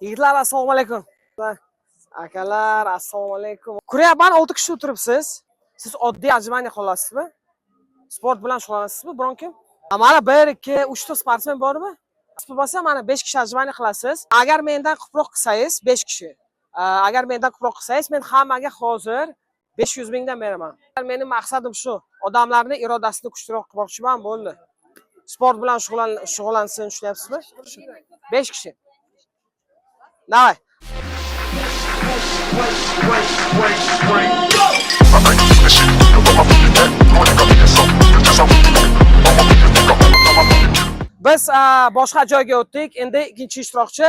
Yigitlar, assalomu alaykum. Akalar, assalomu alaykum. Ko'ryapman, 6 kishi o'tiribsiz. Siz oddiy ajmani qilasizmi? Sport bilan shug'ullanasizmi, biron kim? Mana 1, 2, 3 ta sportmen bormi? Sport bo'lsa, mana 5 kishi ajmani qilasiz. Agar mendan ko'proq qilsangiz, 5 kishi. Agar mendan ko'proq qilsangiz, men hammaga hozir 500 mingdan beraman. Mening maqsadim shu. Odamlarning irodasini kuchliroq qilmoqchiman, bo'ldi. Sport bilan shug'ullansin, tushunyapsizmi? 5 kishi. Давай. Biz boshqa joyga o'tdik. Endi ikkinchi ishtirokchi.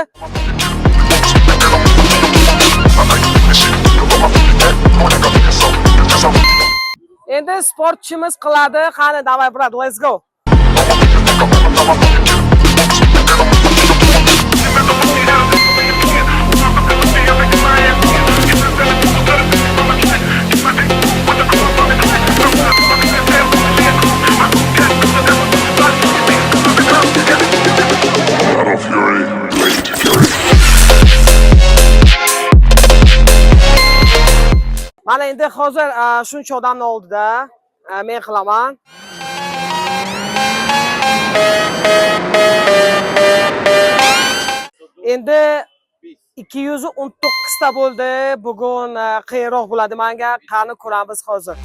Endi sportchimiz qiladi. Qani, давай, brat, let's go. Mana endi hozir shuncha odamning oldida men qilaman. Endi 219 ta bo'ldi. Bugun qiyinroq bo'ladi menga. Qani ko'ramiz hozir.